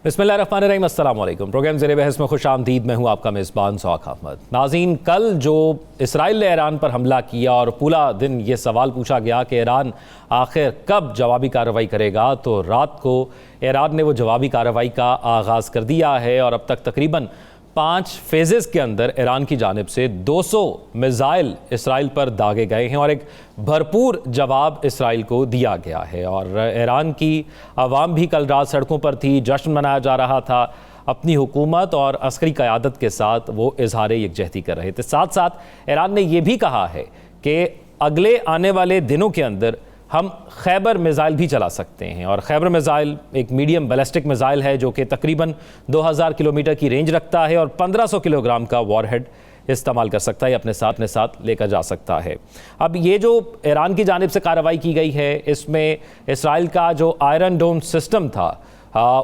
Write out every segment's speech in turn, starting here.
बिस्मिल्लाहिर्रहमानिर्रहीम, अस्सलाम वालेकुम। प्रोग्राम ज़ेरे बहस में खुश आमदीद। मैं हूँ आपका मेज़बान सौख अहमद। नाज़रीन, कल जो इसराइल ने ईरान पर हमला किया और पूरा दिन ये सवाल पूछा गया कि ईरान आखिर कब जवाबी कार्रवाई करेगा, तो रात को ईरान ने वो जवाबी कार्रवाई का आगाज़ कर दिया है और अब तक तकरीबन 5 फेजेस के अंदर ईरान की जानिब से 200 मिसाइल इसराइल पर दागे गए हैं और एक भरपूर जवाब इसराइल को दिया गया है। और ईरान की आवाम भी कल रात सड़कों पर थी, जश्न मनाया जा रहा था। अपनी हुकूमत और अस्करी क़यादत के साथ वो इजहार यकजहती कर रहे थे। साथ साथ ईरान ने यह भी कहा है कि अगले आने वाले दिनों के अंदर हम खैबर मिसाइल भी चला सकते हैं। और खैबर मिसाइल एक मीडियम बैलिस्टिक मिसाइल है जो कि तकरीबन 2000 किलोमीटर की रेंज रखता है और 1500 किलोग्राम का वॉरहेड इस्तेमाल कर सकता है, अपने साथ लेकर जा सकता है। अब ये जो ईरान की जानिब से कार्रवाई की गई है, इसमें इसराइल का जो आयरन डोम सिस्टम था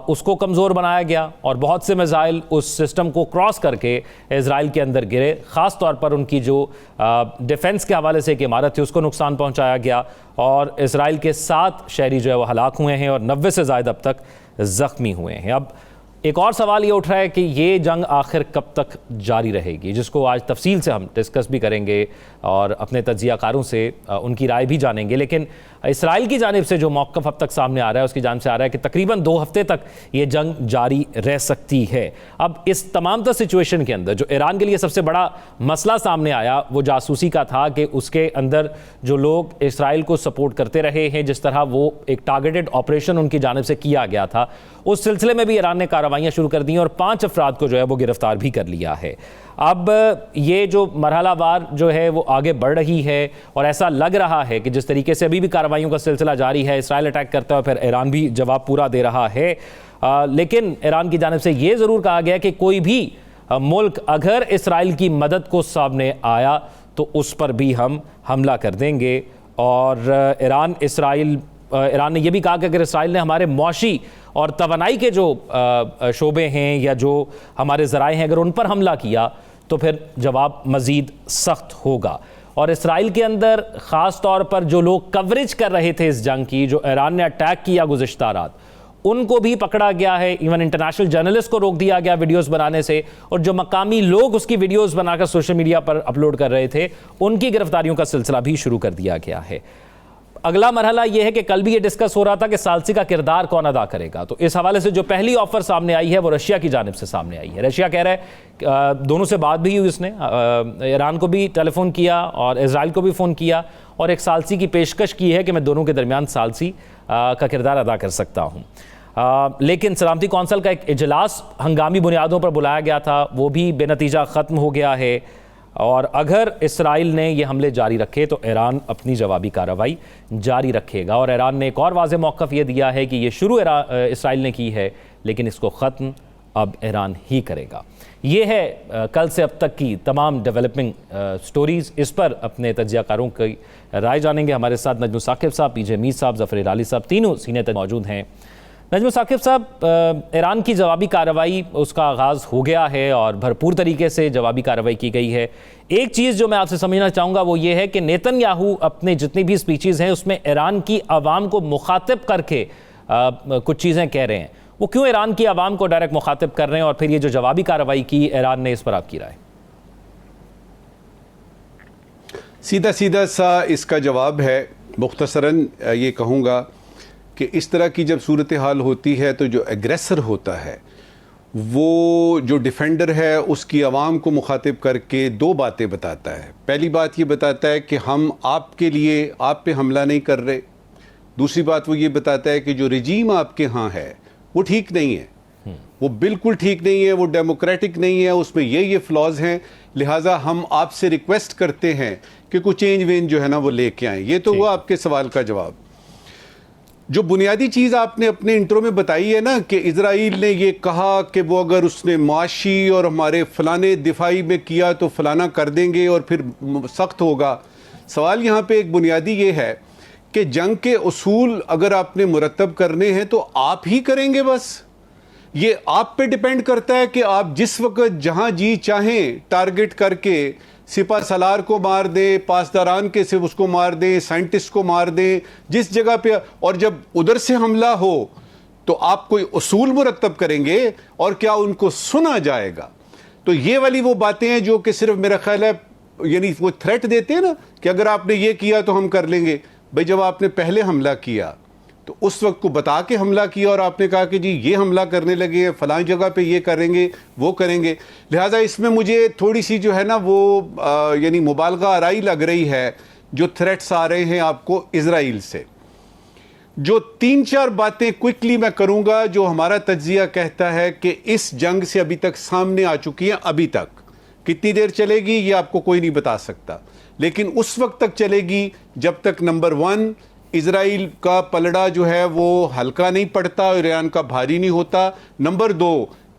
उसको कमज़ोर बनाया गया और बहुत से मिसाइल उस सिस्टम को क्रॉस करके इजराइल के अंदर गिरे। ख़ास तौर पर उनकी जो डिफेंस के हवाले से एक इमारत थी उसको नुकसान पहुंचाया गया और इजराइल के 7 शहरी जो है वो हलाक हुए हैं और 90 से ज़ायद अब तक ज़ख्मी हुए हैं। अब एक और सवाल ये उठ रहा है कि ये जंग आखिर कब तक जारी रहेगी, जिसको आज तफसील से हम डिस्कस भी करेंगे और अपने तज्ज़ियाकारों से उनकी राय भी जानेंगे। लेकिन इसराइल की जानिब से जो मौक़िफ़ अब तक सामने आ रहा है उसकी जानिब से आ रहा है कि तकरीबन 2 हफ्ते तक ये जंग जारी रह सकती है। अब इस तमाम तर सिचुएशन के अंदर जो ईरान के लिए सबसे बड़ा मसला सामने आया वो जासूसी का था कि उसके अंदर जो लोग इसराइल को सपोर्ट करते रहे हैं, जिस तरह वो एक टारगेटेड ऑपरेशन उनकी जानिब से किया गया था, उस सिलसिले में भी ईरान ने कार्रवाइयाँ शुरू कर दी और 5 अफराद को जो है वो गिरफ्तार भी कर लिया है। अब ये जो मरहलावार जो है वो आगे बढ़ रही है और ऐसा लग रहा है कि जिस तरीके से अभी भी कार्रवाइयों का सिलसिला जारी है, इसराइल अटैक करता है फिर ईरान भी जवाब पूरा दे रहा है। लेकिन ईरान की जानिब से ये ज़रूर कहा गया कि कोई भी मुल्क अगर इसराइल की मदद को सामने आया तो उस पर भी हम हमला कर देंगे। और ईरान ने यह भी कहा कि अगर इसराइल ने हमारे मुआशी और तवानाई के जो शोबे हैं या जो हमारे ज़राए हैं, अगर उन पर हमला किया तो फिर जवाब मज़ीद सख्त होगा। और इसराइल के अंदर ख़ास तौर पर जो लोग कवरेज कर रहे थे इस जंग की, जो ईरान ने अटैक किया गुज़िश्ता रात, उनको भी पकड़ा गया है। इवन इंटरनेशनल जर्नलिस्ट को रोक दिया गया वीडियोस बनाने से, और जो मकामी लोग उसकी वीडियोस बनाकर सोशल मीडिया पर अपलोड कर रहे थे उनकी गिरफ्तारियों का सिलसिला भी शुरू कर दिया गया है। अगला मरहला यह है कि कल भी ये डिस्कस हो रहा था कि सालसी का किरदार कौन अदा करेगा। तो इस हवाले से जो पहली ऑफर सामने आई है वो रशिया की जानिब से सामने आई है। रशिया कह रहा है, दोनों से बात भी हुई, उसने ईरान को भी टेलीफोन किया और इजराइल को भी फ़ोन किया और एक सालसी की पेशकश की है कि मैं दोनों के दरमियान सालसी का किरदार अदा कर सकता हूँ। लेकिन सलामती कौंसल का एक इजलास हंगामी बुनियादों पर बुलाया गया था, वो भी बेनतीजा ख़त्म हो गया है। और अगर इसराइल ने ये हमले जारी रखे तो ईरान अपनी जवाबी कार्रवाई जारी रखेगा। और ईरान ने एक और वाज़ेह मौक़िफ़ ये दिया है कि ये शुरू इसराइल ने की है लेकिन इसको ख़त्म अब ईरान ही करेगा। ये है कल से अब तक की तमाम डेवलपिंग स्टोरीज़। इस पर अपने तज्ज़ियाकारों की राय जानेंगे। हमारे साथ नजमुल साकिब साहब, पीजे मीर साहब, ज़फ़र इलाही साहब, तीनों सीनियर तक मौजूद हैं। नजमुल साकिब साहब, ईरान की जवाबी कार्रवाई उसका आगाज़ हो गया है और भरपूर तरीके से जवाबी कार्रवाई की गई है। एक चीज़ जो मैं आपसे समझना चाहूँगा वो ये है कि नेतन्याहू अपने जितनी भी स्पीचेज़ हैं उसमें ईरान की आवाम को मुखातिब करके कुछ चीज़ें कह रहे हैं। वो क्यों ईरान की आवाम को डायरेक्ट मुखातिब कर रहे हैं और फिर ये जो जवाबी कार्रवाई की ईरान ने, इस पर आपकी राय? सीधा सीधा सा इसका जवाब है, मुख्तसरन ये कहूँगा कि इस तरह की जब सूरत हाल होती है तो जो एग्रेसर होता है वो जो डिफेंडर है उसकी आवाम को मुखातिब करके 2 बातें बताता है। पहली बात ये बताता है कि हम आपके लिए आप पे हमला नहीं कर रहे। दूसरी बात वो ये बताता है कि जो रजीम आपके यहाँ है वो ठीक नहीं है, वो बिल्कुल ठीक नहीं है, वो डेमोक्रेटिक नहीं है, उसमें ये फ्लॉज हैं, लिहाजा हम आपसे रिक्वेस्ट करते हैं कि कुछ चेंज वेंज जो है ना वो लेके आएँ। ये तो हुआ आपके सवाल का जवाब। जो बुनियादी चीज़ आपने अपने इंट्रो में बताई है ना कि इजराइल ने ये कहा कि वो अगर उसने माशी और हमारे फलाने दिफाई में किया तो फलाना कर देंगे और फिर सख्त होगा। सवाल यहाँ पे एक बुनियादी ये है कि जंग के उसूल अगर आपने मुरतब करने हैं तो आप ही करेंगे, बस ये आप पे डिपेंड करता है कि आप जिस वक्त जहाँ जी चाहें टारगेट करके सिपा सलार को मार दें, पासदारान के सिर्फ उसको मार दें, साइंटिस्ट को मार दें, जिस जगह पे, और जब उधर से हमला हो तो आप कोई उसूल मुरत्तब करेंगे और क्या उनको सुना जाएगा? तो ये वाली वो बातें हैं जो कि सिर्फ मेरा ख्याल है, यानी वो थ्रेट देते हैं ना कि अगर आपने ये किया तो हम कर लेंगे। भाई जब आपने पहले हमला किया तो उस वक्त को बता के हमला किया और आपने कहा कि जी ये हमला करने लगे हैं, फलां जगह पे ये करेंगे वो करेंगे। लिहाजा इसमें मुझे थोड़ी सी जो है ना वो यानी मुबालगा आराई लग रही है जो थ्रेट्स आ रहे हैं आपको इजराइल से। जो 3-4 बातें क्विकली मैं करूंगा जो हमारा तज्जिया कहता है कि इस जंग से अभी तक सामने आ चुकी हैं। अभी तक कितनी देर चलेगी ये आपको कोई नहीं बता सकता, लेकिन उस वक्त तक चलेगी जब तक नंबर 1 इजराइल का पलड़ा जो है वो हल्का नहीं पड़ता और ईरान का भारी नहीं होता। नंबर 2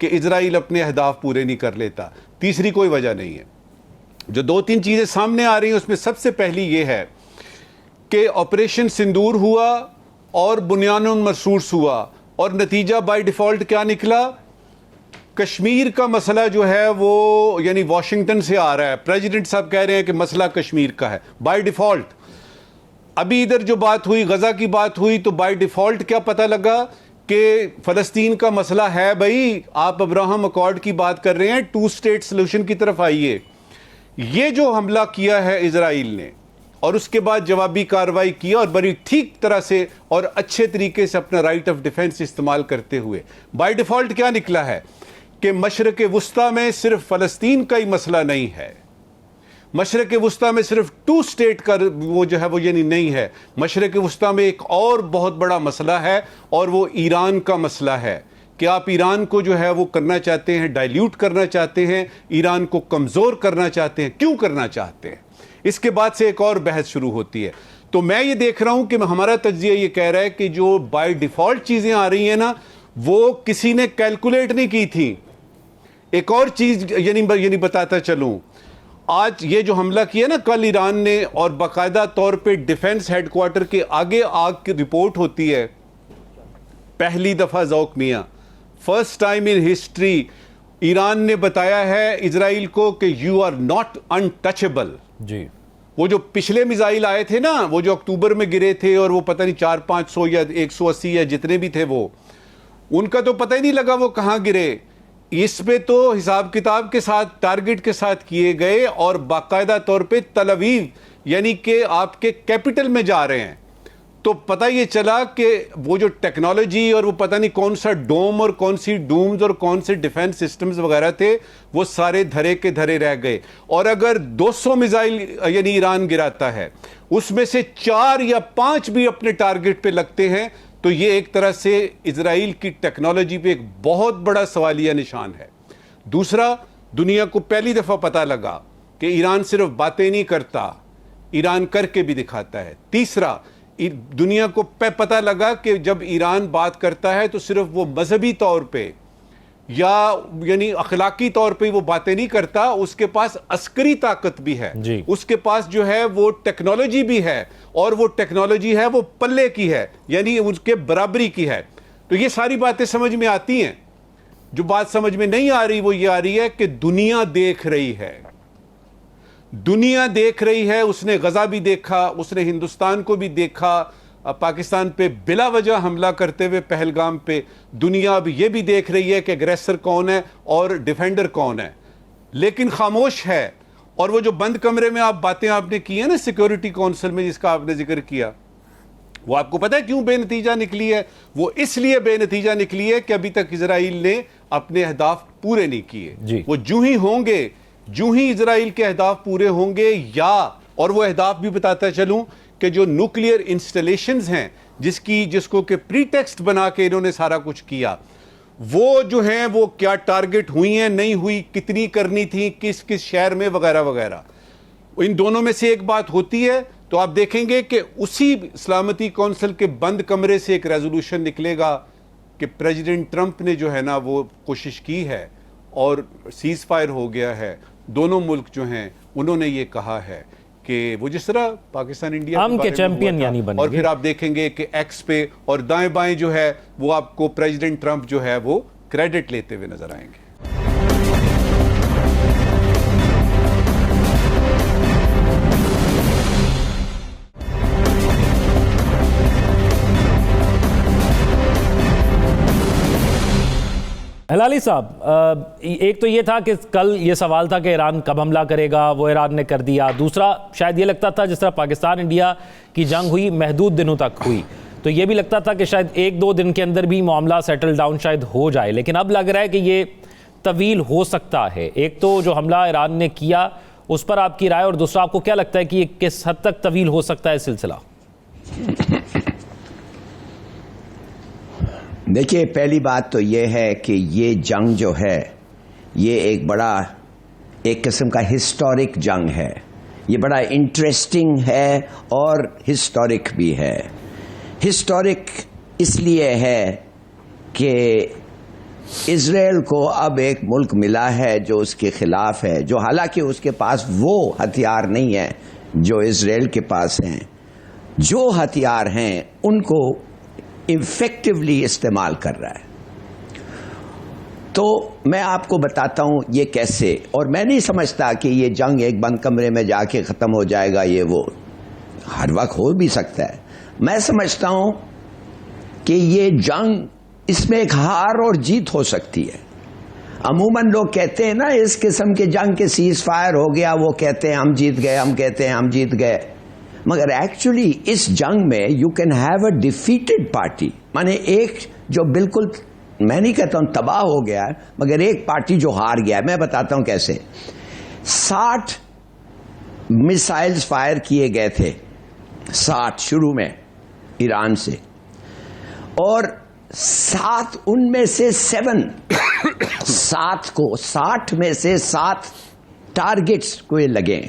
कि इजराइल अपने अहदाफ पूरे नहीं कर लेता। तीसरी कोई वजह नहीं है। जो 2-3 चीजें सामने आ रही हैं उसमें सबसे पहली ये है कि ऑपरेशन सिंदूर हुआ और बुनियानुन मरसूस हुआ और नतीजा बाय डिफॉल्ट क्या निकला? कश्मीर का मसला जो है वो यानी वॉशिंगटन से आ रहा है। प्रेसिडेंट साहब कह रहे हैं कि मसला कश्मीर का है बाय डिफॉल्ट। अभी इधर जो बात हुई, गजा की बात हुई, तो बाय डिफॉल्ट क्या पता लगा कि फ़लस्तीन का मसला है। भाई आप अब्राहम अकॉर्ड की बात कर रहे हैं, 2 स्टेट सोल्यूशन की तरफ आइए। ये जो हमला किया है इजराइल ने और उसके बाद जवाबी कार्रवाई किया और बड़ी ठीक तरह से और अच्छे तरीके से अपना राइट ऑफ डिफेंस इस्तेमाल करते हुए, बाय डिफॉल्ट क्या निकला है कि मशरक़ वुस्ता में सिर्फ फ़लस्तीन का ही मसला नहीं है। मशरक़ वुस्ता में सिर्फ 2 स्टेट का वो जो है वो यानी नहीं है। मशरक़ वुस्ता में एक और बहुत बड़ा मसला है और वो ईरान का मसला है कि आप ईरान को जो है वो करना चाहते हैं, डाइल्यूट करना चाहते हैं, ईरान को कमज़ोर करना चाहते हैं। क्यों करना चाहते हैं? इसके बाद से एक और बहस शुरू होती है। तो मैं ये देख रहा हूं कि हमारा तज्जिया ये कह रहा है कि जो बाय डिफॉल्ट चीजें आ रही हैं ना वो किसी ने कैलकुलेट नहीं की थी। एक और चीज यानी बताता चलूं, आज ये जो हमला किया ना कल ईरान ने, और बाकायदा तौर पे डिफेंस हेडक्वार्टर के आगे आग की रिपोर्ट होती है। पहली दफा ज़ौक मियां, first time in history Iran ने बताया है इजराइल को कि यू आर नॉट अनटचेबल। जी, वो जो पिछले मिसाइल आए थे ना, वो जो अक्टूबर में गिरे थे और वो पता नहीं 400-500 या 180 या जितने भी थे वो, उनका तो पता ही नहीं लगा वो कहां गिरे। इस पे तो हिसाब किताब के साथ, टारगेट के साथ किए गए और बाकायदा तौर पे तल अवीव यानी कि आपके कैपिटल में जा रहे हैं। तो पता ये चला कि वो जो टेक्नोलॉजी और वो पता नहीं कौन सा डोम और कौन सी डूम्स और कौन से डिफेंस सिस्टम्स वगैरह थे वो सारे धरे के धरे रह गए। और अगर 200 मिसाइल यानी ईरान गिराता है उसमें से 4 या 5 भी अपने टारगेट पे लगते हैं तो ये एक तरह से इजराइल की टेक्नोलॉजी पे एक बहुत बड़ा सवालिया निशान है। दूसरा, दुनिया को पहली दफा पता लगा कि ईरान सिर्फ बातें नहीं करता, ईरान करके भी दिखाता है। तीसरा, दुनिया को पता लगा कि जब ईरान बात करता है तो सिर्फ वो मजहबी तौर पे या यानी अखलाकी तौर पे वो बातें नहीं करता, उसके पास अस्करी ताकत भी है, उसके पास जो है वो टेक्नोलॉजी भी है और वो टेक्नोलॉजी है वो पल्ले की है यानी उसके बराबरी की है। तो ये सारी बातें समझ में आती हैं। जो बात समझ में नहीं आ रही वो ये आ रही है कि दुनिया देख रही है, दुनिया देख रही है। उसने गजा भी देखा, उसने हिंदुस्तान को भी देखा, पाकिस्तान पे बिला वजह हमला करते हुए पहलगाम पे। दुनिया अब ये भी देख रही है कि अग्रेसर कौन है और डिफेंडर कौन है, लेकिन खामोश है। और वो जो बंद कमरे में आप बातें आपने की है ना सिक्योरिटी काउंसिल में जिसका आपने जिक्र किया, वो आपको पता है क्यों बेनतीजा निकली है? वो इसलिए बेनतीजा निकली है कि अभी तक इजराइल ने अपने अहदाफ पूरे नहीं किए। वो जूं ही होंगे, जूं ही इजराइल के अहदाफ पूरे होंगे, या और वो अहदाफ भी बताता चलूं कि जो न्यूक्लियर इंस्टॉलेशंस हैं जिसको के प्रीटेक्स्ट बना के इन्होंने सारा कुछ किया, वो जो हैं वो क्या टारगेट हुई हैं, नहीं हुई, कितनी करनी थी, किस किस शहर में, वगैरह वगैरह। इन दोनों में से एक बात होती है तो आप देखेंगे कि उसी सलामती काउंसिल के बंद कमरे से एक रेजोल्यूशन निकलेगा कि प्रेसिडेंट ट्रंप ने जो है ना वो कोशिश की है और सीज फायर हो गया है। दोनों मुल्क जो हैं उन्होंने ये कहा है कि वो जिस तरह पाकिस्तान इंडिया के चैंपियन यानी बनेंगे। और फिर आप देखेंगे कि एक्स पे और दाएं बाएं जो है वो आपको प्रेसिडेंट ट्रंप जो है वो क्रेडिट लेते हुए नजर आएंगे। हलाली साहब, एक तो ये था कि कल ये सवाल था कि ईरान कब हमला करेगा, वो ईरान ने कर दिया। दूसरा शायद ये लगता था जिस तरह पाकिस्तान इंडिया की जंग हुई महदूद दिनों तक हुई, तो ये भी लगता था कि शायद 1-2 दिन के अंदर भी मामला सेटल डाउन शायद हो जाए, लेकिन अब लग रहा है कि ये तवील हो सकता है। एक तो जो हमला ईरान ने किया उस पर आपकी राय, और दूसरा आपको क्या लगता है कि ये किस हद तक तवील हो सकता है सिलसिला? देखिए, पहली बात तो ये है कि ये जंग जो है ये एक किस्म का हिस्टोरिक जंग है। ये बड़ा इंटरेस्टिंग है और हिस्टोरिक भी है। हिस्टोरिक इसलिए है कि इजराइल को अब एक मुल्क मिला है जो उसके खिलाफ है, जो हालांकि उसके पास वो हथियार नहीं है जो इजराइल के पास हैं। जो हथियार हैं उनको इफेक्टिवली इस्तेमाल कर रहा है। तो मैं आपको बताता हूं ये कैसे, और मैं नहीं समझता कि ये जंग एक बंद कमरे में जाके खत्म हो जाएगा, ये वो हर वक्त हो भी सकता है। मैं समझता हूं कि ये जंग, इसमें एक हार और जीत हो सकती है। अमूमन लोग कहते हैं ना इस किस्म के जंग के सीज फायर हो गया, वो कहते हैं हम जीत गए, हम कहते हैं हम जीत गए, मगर एक्चुअली इस जंग में you can have a defeated party, माने एक जो बिल्कुल, मैं नहीं कहता हूं तबाह हो गया है, मगर एक पार्टी जो हार गया है। मैं बताता हूं कैसे। 60 मिसाइल्स फायर किए गए थे, 60 शुरू में ईरान से, और 7 उनमें से 60 में से 7 टारगेट्स को लगे।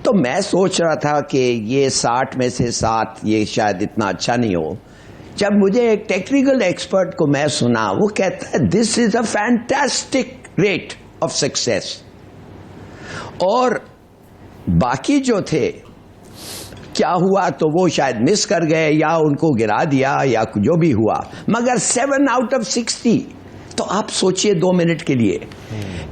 तो मैं सोच रहा था कि ये 60 में से 7 ये शायद इतना अच्छा नहीं हो। जब मुझे एक टेक्निकल एक्सपर्ट को मैं सुना, वो कहता है this is a fantastic rate of success, और बाकी जो थे क्या हुआ तो वो शायद मिस कर गए या उनको गिरा दिया या जो भी हुआ, मगर 7 आउट ऑफ 60। तो आप सोचिए 2 मिनट के लिए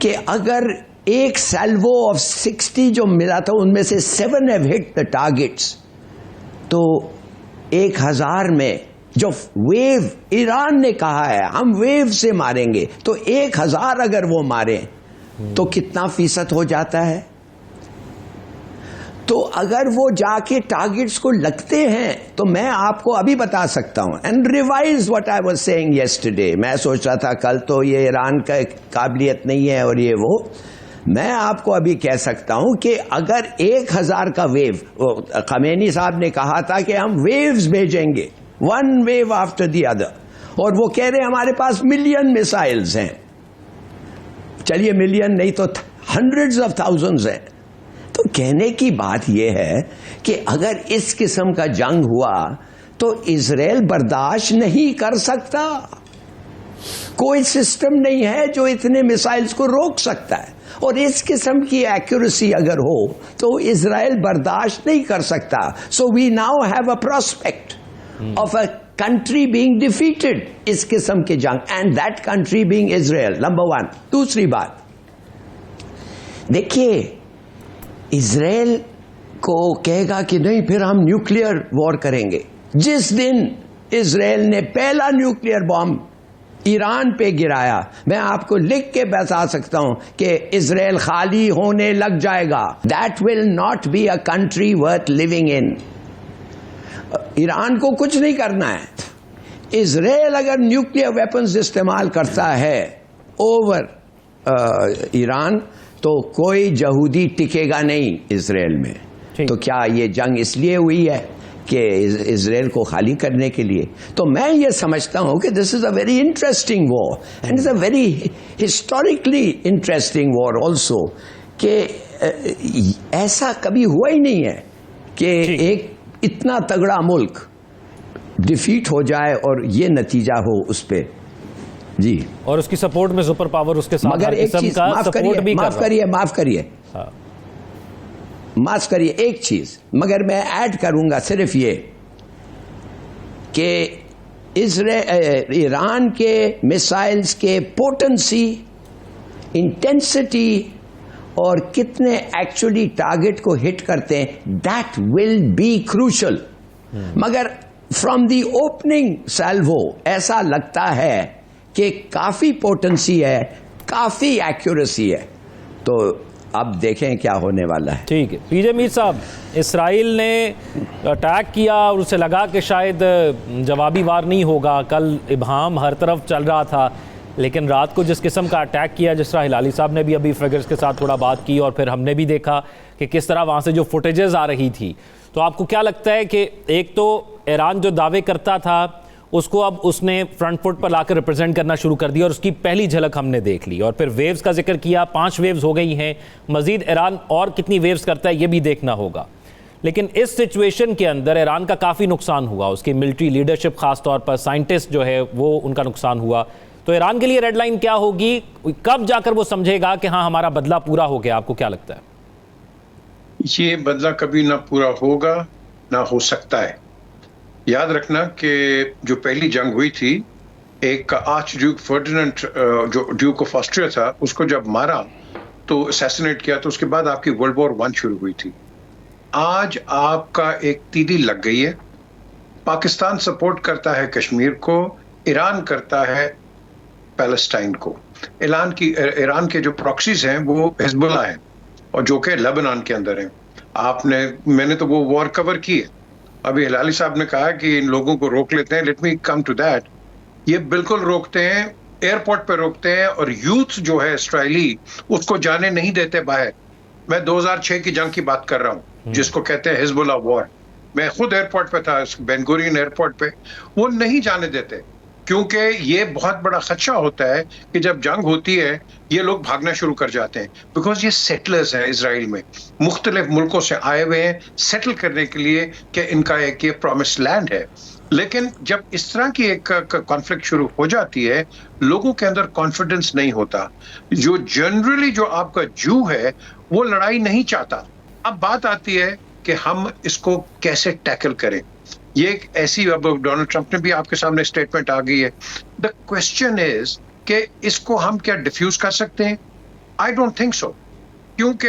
कि अगर एक सैल्वो ऑफ 60 जो मिला था उनमें से 7 हैव हिट द टारगेट्स, तो 1000 में जो वेव ईरान ने कहा है हम वेव से मारेंगे, तो 1000 अगर वो मारे तो कितना फीसद हो जाता है? तो अगर वो जाके टारगेट्स को लगते हैं तो मैं आपको अभी बता सकता हूं, and revise what I was saying yesterday. मैं सोच रहा था कल तो ये ईरान का काबिलियत नहीं है और ये वो, मैं आपको अभी कह सकता हूं कि अगर 1000 का वेव, खमेनी साहब ने कहा था कि हम वेव्स भेजेंगे, 1 वेव आफ्टर द अदर, और वो कह रहे हमारे पास मिलियन मिसाइल्स हैं। चलिए मिलियन नहीं तो हंड्रेड्स ऑफ थाउजेंड्स हैं। तो कहने की बात यह है कि अगर इस किस्म का जंग हुआ तो इजराइल बर्दाश्त नहीं कर सकता। कोई सिस्टम नहीं है जो इतने मिसाइल्स को रोक सकता है, और इस किस्म की एक्यूरेसी अगर हो तो इजराइल बर्दाश्त नहीं कर सकता। So we now have a prospect of a country being defeated इस किस्म के जंग, and that country being Israel, number 1। दूसरी बात देखिए, इजराइल को कहेगा कि नहीं फिर हम न्यूक्लियर वॉर करेंगे। जिस दिन इजराइल ने पहला न्यूक्लियर बॉम्ब ईरान पे गिराया, मैं आपको लिख के बता सकता हूं कि इजराइल खाली होने लग जाएगा। That will not be a country worth living in. Iran को कुछ नहीं करना है। इजराइल अगर न्यूक्लियर वेपन्स इस्तेमाल करता है ओवर ईरान, तो कोई यहूदी टिकेगा नहीं इजराइल में। तो क्या ये जंग इसलिए हुई है कि इजराइल को खाली करने के लिए? तो मैं ये समझता हूं कि this is a very interesting war, and is a very historically interesting war also, कि ऐसा कभी हुआ ही नहीं है कि एक इतना तगड़ा मुल्क डिफीट हो जाए और ये नतीजा हो उस पे। जी, और उसकी सपोर्ट में सुपर पावर उसके साथ मगर एक चीज माफ करिए एक चीज, मगर मैं ऐड करूंगा सिर्फ ये कि ईरान के मिसाइल्स के पोटेंसी, इंटेंसिटी और कितने एक्चुअली टारगेट को हिट करते हैं, दैट विल बी क्रूशल। मगर फ्रॉम द ओपनिंग सैल्वो ऐसा लगता है कि काफ़ी पोटेंसी है, काफ़ी एक्यूरेसी है। तो अब देखें क्या होने वाला है। ठीक है पीजे मीर साहब, इसराइल ने अटैक किया और उसे लगा कि शायद जवाबी वार नहीं होगा, कल इब्हाम हर तरफ चल रहा था, लेकिन रात को जिस किस्म का अटैक किया, जिस तरह हिलाली साहब ने भी अभी फिगर्स के साथ थोड़ा बात की और फिर हमने भी देखा कि किस तरह वहाँ से जो फुटेजेस आ रही थी, तो आपको क्या लगता है कि एक तो ईरान जो दावे करता था उसको अब उसने फ्रंट फुट पर लाकर रिप्रेजेंट करना शुरू कर दिया और उसकी पहली झलक हमने देख ली, और फिर वेव्स का जिक्र किया, 5 वेव्स हो गई हैं, मजीद ईरान और कितनी वेव्स करता है ये भी देखना होगा। लेकिन इस सिचुएशन के अंदर ईरान का काफ़ी नुकसान हुआ, उसकी मिलिट्री लीडरशिप खास तौर पर, साइंटिस्ट जो है वो उनका नुकसान हुआ। तो ईरान के लिए रेड लाइन क्या होगी, कब जाकर वो समझेगा कि हाँ हमारा बदला पूरा हो गया? आपको क्या लगता है? ये बदला कभी ना पूरा होगा ना हो सकता है। याद रखना कि जो पहली जंग हुई थी, एक आर्च ड्यूक फर्डिनेंड जो ड्यूक ऑफ ऑस्ट्रिया था, उसको जब मारा तो असैसिनेट किया, तो उसके बाद आपकी वर्ल्ड वॉर 1 शुरू हुई थी। आज आपका एक तीदी लग गई है। पाकिस्तान सपोर्ट करता है कश्मीर को, ईरान करता है पैलेस्टाइन को। ईरान के जो प्रॉक्सीज हैं वो हिजबुल्लाह हैं और जो कि लेबनान के अंदर हैं। मैंने तो वो वॉर कवर की है। अभी हिलाली साहब ने कहा कि इन लोगों को रोक लेते हैं, let me come to that. ये बिल्कुल रोकते हैं, एयरपोर्ट पे रोकते हैं, और यूथ जो है इस्राएली उसको जाने नहीं देते बाहर। मैं 2006 की जंग की बात कर रहा हूँ, जिसको कहते हैं हिजबुल्लाह वॉर। मैं खुद एयरपोर्ट पे था, बेन गुरियन एयरपोर्ट पे। वो नहीं जाने देते क्योंकि ये बहुत बड़ा खदशा होता है कि जब जंग होती है ये लोग भागना शुरू कर जाते हैं, बिकॉज ये सेटलर्स हैं इसराइल में, मुख्तलिफ मुल्कों से आए हुए हैं सेटल करने के लिए कि इनका एक ये प्रॉमिस लैंड है। लेकिन जब इस तरह की एक कॉन्फ्लिक्ट शुरू हो जाती है, लोगों के अंदर कॉन्फिडेंस नहीं होता। जो जनरली जो आपका जू है वो लड़ाई नहीं चाहता। अब बात आती है कि हम इसको कैसे टैकल करें। ये एक ऐसी, अब डोनाल्ड ट्रंप ने भी आपके सामने स्टेटमेंट आ गई है। द क्वेश्चन इज कि इसको हम क्या डिफ्यूज कर सकते हैं? आई डोंट थिंक सो, क्योंकि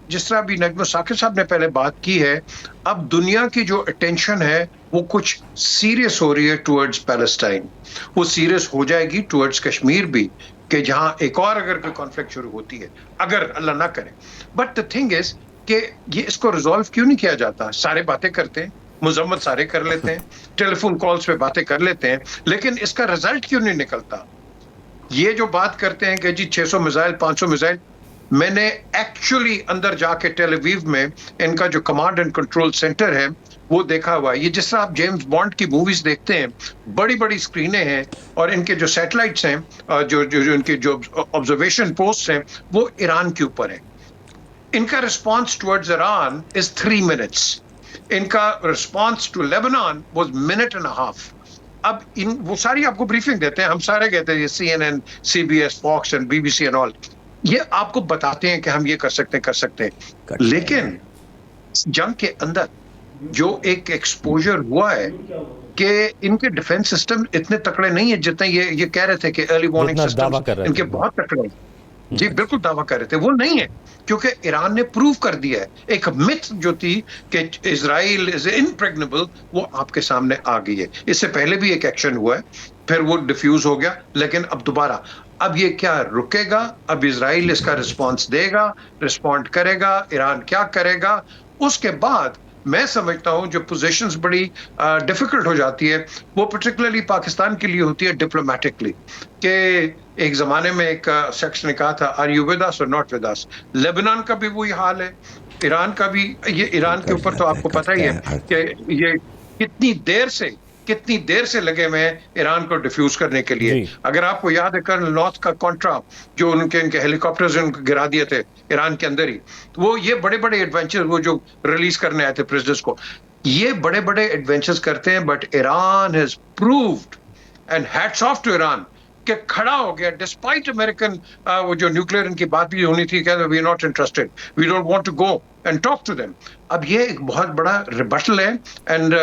जिस तरह अभी नजम साकिब साहब ने पहले बात की है, अब दुनिया की जो अटेंशन है वो कुछ सीरियस हो रही है टुवर्ड्स पैलेस्टाइन। वो सीरियस हो जाएगी टुवर्ड्स कश्मीर भी, कि जहां एक और अगर कोई कॉन्फ्लिक्ट शुरू होती है, अगर अल्लाह ना करे। बट द थिंग इज कि ये इसको रिजॉल्व क्यों नहीं किया जाता? सारे बातें करते हैं, मुजम्मत सारे कर लेते हैं, टेलीफोन कॉल्स पे बातें कर लेते हैं, लेकिन इसका रिजल्ट क्यों नहीं निकलता? ये जो बात करते हैं कि जी 600 मिसाइल 500 मिसाइल, मैंने एक्चुअली अंदर जाके टेल अवीव में इनका जो कमांड एंड कंट्रोल सेंटर है वो देखा हुआ है। ये जिस तरह आप जेम्स बॉन्ड की मूवीज देखते हैं, बड़ी बड़ी स्क्रीनें हैं और इनके जो सैटेलाइट्स हैं, जो इनके जो ऑब्जर्वेशन पोस्ट हैं, वो ईरान के ऊपर है। इनका response towards Iran is 3 minutes. इनका response to Lebanon was 1.5 minute. अब वो सारी आपको ब्रीफिंग देते हैं, हम सारे कहते हैं, CNN, CBS, Fox and BBC and all, ये आपको बताते हैं कि हम ये कर सकते हैं। लेकिन जंग के अंदर जो एक एक्सपोजर हुआ है कि इनके डिफेंस सिस्टम इतने तकड़े नहीं है जितने ये कह रहे थे कि अर्ली वार्निंग सिस्टम इनके बहुत तकड़े हैं। जी बिल्कुल दावा कर रहे थे, वो नहीं है, क्योंकि ईरान ने प्रूव कर दिया है। एक मिथ जो थी कि इजराइल इज इम्प्रेग्नेबल, वो आपके सामने आ गई है। इससे पहले भी एक एक्शन हुआ है, फिर वो डिफ्यूज हो गया, लेकिन अब दोबारा, अब ये क्या रुकेगा? अब इजराइल इसका रिस्पॉन्स देगा, रिस्पॉन्ड करेगा, ईरान क्या करेगा? उसके बाद मैं समझता हूं जो पोजीशंस बड़ी डिफिकल्ट हो जाती है, वो पर्टिकुलरली पाकिस्तान के लिए होती है डिप्लोमेटिकली, कि एक जमाने में एक शख्स ने कहा था, आर यू विद अस और नॉट विद अस? लेबनान का भी वही हाल है, ईरान का भी। ये ईरान के ऊपर तो आपको पता ही है कि ये कितनी देर से लगे हुए हैं ईरान को डिफ्यूज करने के लिए। अगर आपको याद है कर्नल नॉर्थ का कॉन्ट्रा, जो इनके हेलीकॉप्टर्स उनको गिरा दिए थे ईरान के अंदर ही, तो वो ये बड़े बड़े एडवेंचर वो जो रिलीज करने आए थे प्रिजनर्स को, ये बड़े बड़े एडवेंचर्स करते हैं। But Iran has proved, and hats off to Iran, कि खड़ा हो गया डिस्पाइट अमेरिकन, वो जो न्यूक्लियर इनकी बात भी होनी थी, कहते we are not interested, we don't want to go and talk to them. अब ये एक बहुत बड़ा रिबटल है, एंड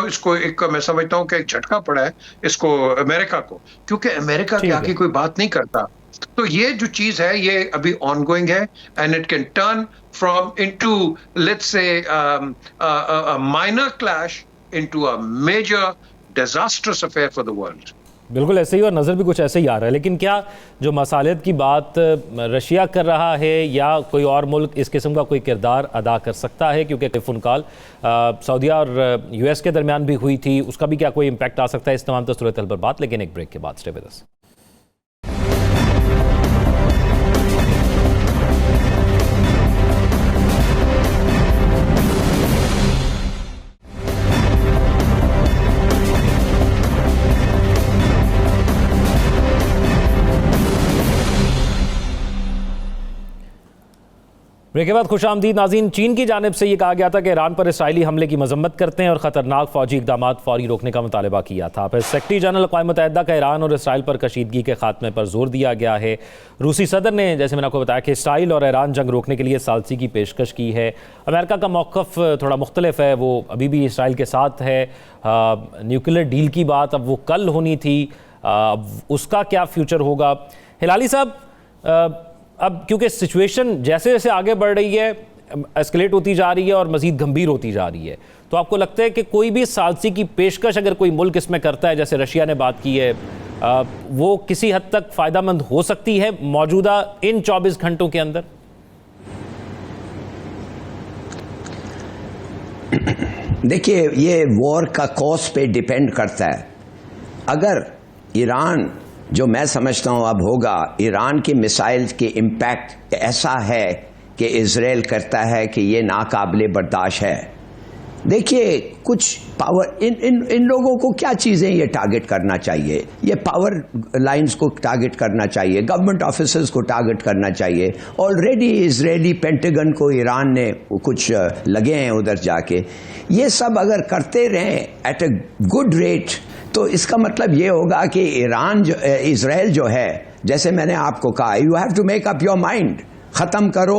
इसको एक, मैं समझता हूँ कि एक झटका पड़ा है इसको अमेरिका को, क्योंकि अमेरिका के आगे कोई बात नहीं करता। तो ये जो चीज है ये अभी ऑनगोइंग है, and it can turn from into let's say minor clash into a major disastrous affair for the world. बिल्कुल ऐसे ही और नज़र भी कुछ ऐसे ही आ रहा है। लेकिन क्या जो मसालियत की बात रशिया कर रहा है या कोई और मुल्क इस किस्म का कोई किरदार अदा कर सकता है? क्योंकि टेलीफोन कॉल सऊदीया और यूएस के दरमियान भी हुई थी, उसका भी क्या कोई इम्पैक्ट आ सकता है? इस तमाम सूरत हाल पर बात, लेकिन एक ब्रेक के बाद। Stay with us. ब्रेक के बाद खुशामदीद नाज़रीन। चीन की जानिब से ये कहा गया था कि ईरान पर इसराइली हमले की मजम्मत करते हैं और ख़तरनाक फ़ौजी इक़दाम फौरी रोकने का मुतालबा किया था। फिर सेक्रेटरी जनरल अक़वाम मुत्तहिदा का ईरान और इसराइल पर कशीदगी के खात्मे पर जोर दिया गया है। रूसी सदर ने, जैसे मैंने आपको बताया, कि इसराइल और ईरान जंग रोकने के लिए सालसी की पेशकश की है। अमेरिका का मौक़िफ़ थोड़ा मुख्तलिफ है, वो अभी भी इसराइल के साथ है। न्यूक्लियर डील की बात अब वो कल होनी थी, अब उसका क्या फ्यूचर होगा? हिलाली साहब, अब क्योंकि सिचुएशन जैसे जैसे आगे बढ़ रही है, एस्केलेट होती जा रही है और मज़ीद गंभीर होती जा रही है, तो आपको लगता है कि कोई भी सालसी की पेशकश अगर कोई मुल्क इसमें करता है, जैसे रशिया ने बात की है, वो किसी हद तक फ़ायदेमंद हो सकती है मौजूदा इन 24 घंटों के अंदर? देखिए, ये वॉर का कॉस्ट पे डिपेंड करता है। अगर ईरान, जो मैं समझता हूं अब होगा, ईरान की मिसाइल के इम्पैक्ट ऐसा है कि इजराइल करता है कि ये नाकाबिले बर्दाश्त है। देखिए, कुछ पावर इन लोगों को क्या चीज़ें ये टारगेट करना चाहिए? ये पावर लाइंस को टारगेट करना चाहिए, गवर्नमेंट ऑफिसर्स को टारगेट करना चाहिए। ऑलरेडी इजरायली पेंटागन को ईरान ने कुछ लगे हैं उधर जाके। ये सब अगर करते रहें एट अ गुड रेट, तो इसका मतलब ये होगा कि इजराइल जो है, जैसे मैंने आपको कहा, you have to make up your mind, ख़त्म करो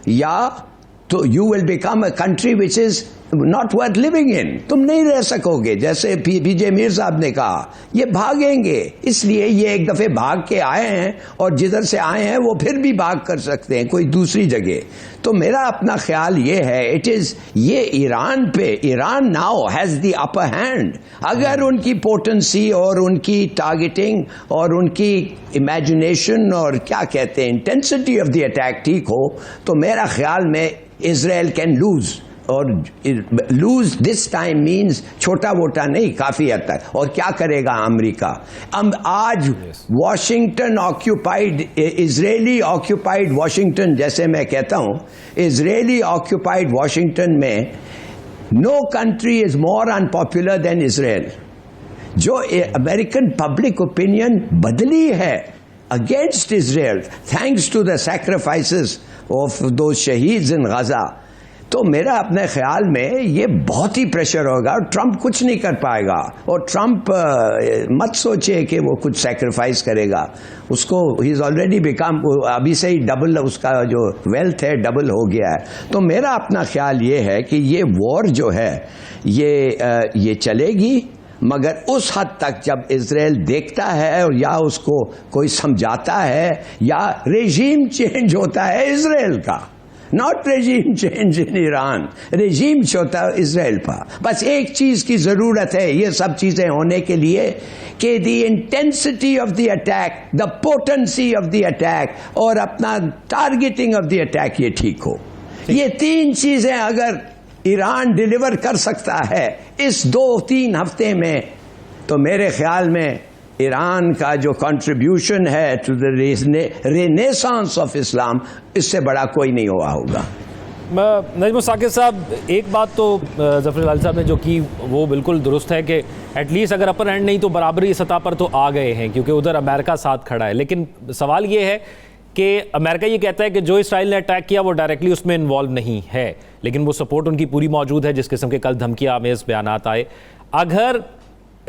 या तो you will become a country which is not worth living in. तुम नहीं रह सकोगे। जैसे पीजे मीर साहब ने कहा, ये भागेंगे, इसलिए ये एक दफे भाग के आए हैं और जिधर से आए हैं वो फिर भी भाग कर सकते हैं कोई दूसरी जगह। तो मेरा अपना ख्याल ये है, इट इज ये ईरान पे, Iran now has the upper hand. अगर उनकी पोटेंसी और उनकी टारगेटिंग और उनकी इमेजिनेशन और क्या कहते हैं इंटेंसिटी ऑफ द अटैक ठीक हो, तो मेरा ख्याल में इजराइल कैन लूज। और लूज दिस टाइम मीन्स छोटा वोटा नहीं, काफी हद तक। और क्या करेगा अमेरिका? आज Washington occupied, Israeli occupied Washington, जैसे मैं कहता हूं, इजरायली ऑक्यूपाइड वॉशिंगटन में no country is more unpopular than Israel. जो अमेरिकन पब्लिक ओपिनियन बदली है against Israel thanks to the sacrifices of दो शहीद्स इन गाजा। तो मेरा अपने ख्याल में ये बहुत ही प्रेशर होगा और ट्रंप कुछ नहीं कर पाएगा। और ट्रंप मत सोचे कि वो कुछ सैक्रिफाइस करेगा, उसको ही इज ऑलरेडी बिकम, अभी से ही डबल उसका जो वेल्थ है डबल हो गया है। तो मेरा अपना ख्याल ये है कि ये वॉर जो है ये चलेगी, मगर उस हद तक जब इजराइल देखता है और या उसको कोई समझाता है या रेजीम चेंज होता है इजराइल का, not regime change in Iran, regime होता है इजराइल पर। बस एक चीज की जरूरत है ये सब चीजें होने के लिए कि the intensity of the attack, the potency of the attack और अपना टारगेटिंग ऑफ द अटैक ये ठीक हो। ये तीन चीजें अगर ईरान डिलीवर कर सकता है इस 2-3 हफ्ते में, तो मेरे ख्याल में ईरान का जो कंट्रीब्यूशन है to the renaissance of Islam, इससे बड़ा कोई नहीं हुआ होगा। नजमुल साकिब साहब, एक बात तो ज़फ़र हिलाली साहब ने जो की वो बिल्कुल दुरुस्त है कि एटलीस्ट अगर अपर हैंड नहीं तो बराबरी सतह पर तो आ गए हैं, क्योंकि उधर अमेरिका साथ खड़ा है। लेकिन सवाल ये है कि अमेरिका ये कहता है कि जो इसराइल ने अटैक किया वो डायरेक्टली उसमें इन्वॉल्व नहीं है, लेकिन वो सपोर्ट उनकी पूरी मौजूद है, जिस किस्म के कल धमकियाँ आमेज़ बयानात आए। अगर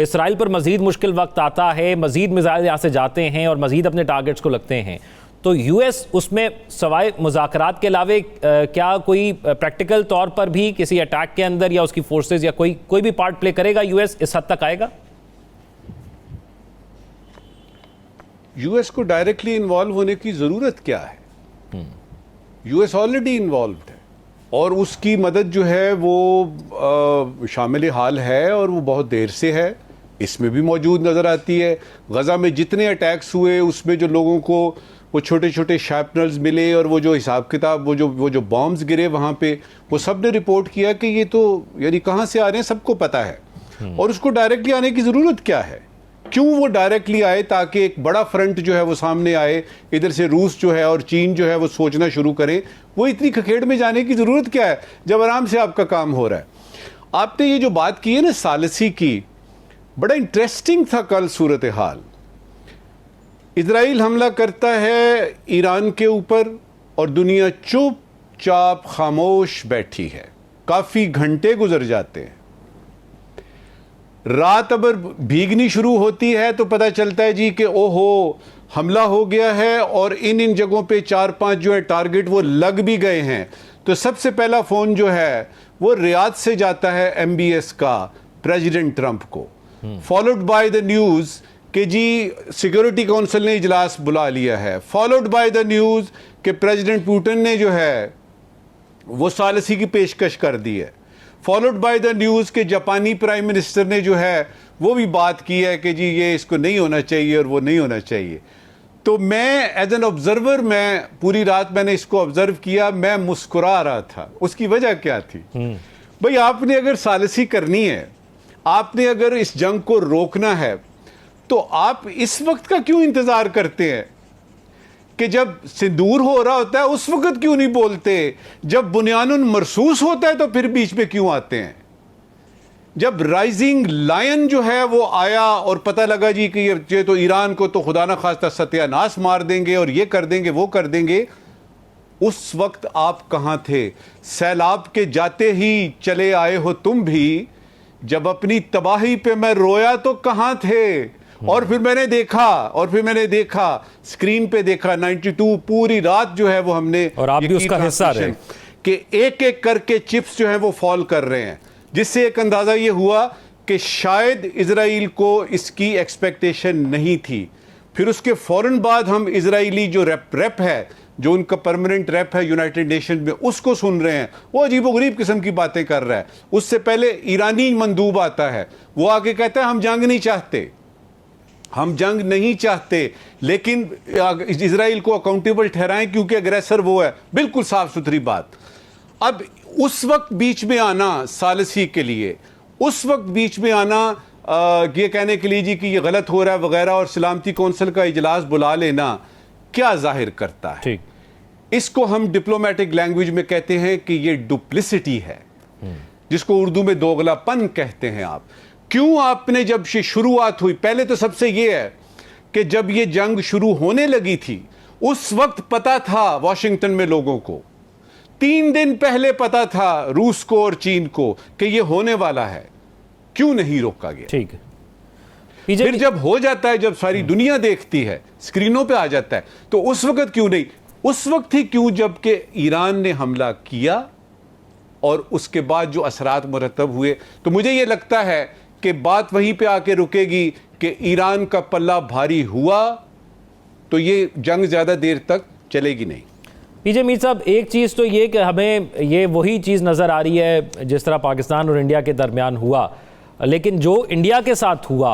इसराइल पर मज़ीद मुश्किल वक्त आता है, मज़ीद मिसाइल यहाँ से जाते हैं और मज़ीद अपने टारगेट्स को लगते हैं, तो यूएस उसमें सवाए मुज़ाकरात के अलावे क्या कोई प्रैक्टिकल तौर पर भी किसी अटैक के अंदर या उसकी फोर्सेज या कोई भी पार्ट प्ले करेगा? यूएस इस हद तक आएगा? यूएस को डायरेक्टली इन्वॉल्व होने की जरूरत क्या है? यूएस ऑलरेडी इन्वॉल्व्ड है और उसकी मदद जो है वो शामिल हाल है और वो बहुत देर से है। इसमें भी मौजूद नज़र आती है। गज़ा में जितने अटैक्स हुए उसमें जो लोगों को वो छोटे छोटे शार्पनर्स मिले और वो जो हिसाब किताब वो जो बॉम्ब्स गिरे वहाँ पे, वो सब ने रिपोर्ट किया कि ये तो यानी कहाँ से आ रहे हैं सबको पता है। और उसको डायरेक्टली आने की ज़रूरत क्या है? क्यों वो डायरेक्टली आए? ताकि एक बड़ा फ्रंट जो है वो सामने आए, इधर से रूस जो है और चीन जो है वो सोचना शुरू करे। वो इतनी खखेड़ में जाने की ज़रूरत क्या है जब आराम से आपका काम हो रहा है? आपने ये जो बात की है ना सालिसी की, बड़ा इंटरेस्टिंग था कल सूरत हाल। इजराइल हमला करता है ईरान के ऊपर और दुनिया चुपचाप खामोश बैठी है। काफ़ी घंटे गुजर जाते हैं, रात अगर भीगनी शुरू होती है तो पता चलता है जी कि ओहो हमला हो गया है और इन जगहों पे 4-5 जो है टारगेट वो लग भी गए हैं। तो सबसे पहला फ़ोन जो है वो रियाद से जाता है MBS का प्रेसिडेंट ट्रंप को, फॉलोड बाय द न्यूज़ कि जी सिक्योरिटी काउंसिल ने इजलास बुला लिया है, फॉलोड बाय द न्यूज़ कि प्रेसिडेंट पुतिन ने जो है वो सालिसी की पेशकश कर दी है, फॉलोड बाय द न्यूज़ के जापानी प्राइम मिनिस्टर ने जो है वो भी बात की है कि जी ये इसको नहीं होना चाहिए और वो नहीं होना चाहिए। तो मैं एज एन ऑब्जर्वर, मैं पूरी रात मैंने इसको ऑब्जर्व किया, मैं मुस्कुरा रहा था। उसकी वजह क्या थी? भाई आपने अगर सालिसी करनी है, आपने अगर इस जंग को रोकना है, तो आप इस वक्त का क्यों इंतजार करते हैं कि जब सिंदूर हो रहा होता है उस वक्त क्यों नहीं बोलते? जब बुनियानुन महसूस होता है तो फिर बीच में क्यों आते हैं? जब राइजिंग लायन जो है वो आया और पता लगा जी कि ये तो ईरान को तो खुदा ना खास्ता सत्यानाश मार देंगे और ये कर देंगे वो कर देंगे, उस वक्त आप कहां थे? सैलाब के जाते ही चले आए हो तुम भी, जब अपनी तबाही पे मैं रोया तो कहां थे? और फिर मैंने देखा स्क्रीन पे देखा 92 पूरी रात जो है वो हमने, और आप भी उसका हिस्सा रहे, कि एक एक करके चिप्स जो है वो फॉल कर रहे हैं, जिससे एक अंदाजा ये हुआ कि शायद इजराइल को इसकी एक्सपेक्टेशन नहीं थी। फिर उसके फौरन बाद हम इजराइली जो रेप है, जो उनका परमानेंट रेप है यूनाइटेड नेशन में, उसको सुन रहे हैं। वो अजीबोगरीब किस्म की बातें कर रहा है। उससे पहले ईरानी मंदूब आता है, वो आगे कहता है हम जंग नहीं चाहते, लेकिन इजराइल को अकाउंटेबल ठहराएं क्योंकि अग्रेसर वो है। बिल्कुल साफ सुथरी बात। अब उस वक्त बीच में आना सालिसी के लिए, उस वक्त बीच में आना ये कहने के लिए जी कि ये गलत हो रहा है वगैरह, और सलामती कौंसिल का इजलास बुला लेना क्या जाहिर करता है? ठीक, इसको हम डिप्लोमेटिक लैंग्वेज में कहते हैं कि ये डुप्लिसिटी है, जिसको उर्दू में दोगलापन कहते हैं। आप क्यों, आपने जब से शुरुआत हुई, पहले तो सबसे ये है कि जब ये जंग शुरू होने लगी थी उस वक्त पता था वॉशिंगटन में लोगों को, 3 दिन पहले पता था रूस को और चीन को कि ये होने वाला है। क्यों नहीं रोका गया? ठीक है। फिर जब हो जाता है, जब सारी दुनिया देखती है, स्क्रीनों पे आ जाता है, तो उस वक्त क्यों नहीं? उस वक्त ही क्यों जबकि ईरान ने हमला किया और उसके बाद जो असरात मुरतब हुए। तो मुझे ये लगता है कि बात वहीं पे आके रुकेगी कि ईरान का पल्ला भारी हुआ तो ये जंग ज़्यादा देर तक चलेगी नहीं। पीजे मीर साहब, एक चीज़ तो ये कि हमें ये वही चीज़ नज़र आ रही है जिस तरह पाकिस्तान और इंडिया के दरमियान हुआ, लेकिन जो इंडिया के साथ हुआ,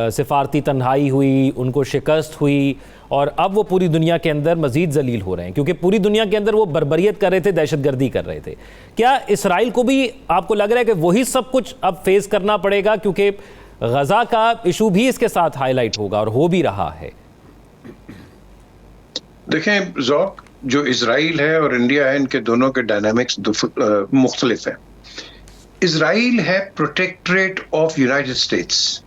सिफारती तन्हाई हुई, उनको शिकस्त हुई, और अब वो पूरी दुनिया के अंदर मज़ीद जलील हो रहे हैं क्योंकि पूरी दुनिया के अंदर वो बर्बरियत कर रहे थे, दहशतगर्दी कर रहे थे। क्या इसराइल को भी आपको लग रहा है कि वही सब कुछ अब फेस करना पड़ेगा, क्योंकि गजा का इशू भी इसके साथ हाईलाइट होगा और हो भी रहा है? देखें ज़ौक, जो इजराइल है और इंडिया है, इनके दोनों के डायनामिक्स मुख्तलिफ है। इजराइल है प्रोटेक्टरेट ऑफ यूनाइटेड स्टेट्स।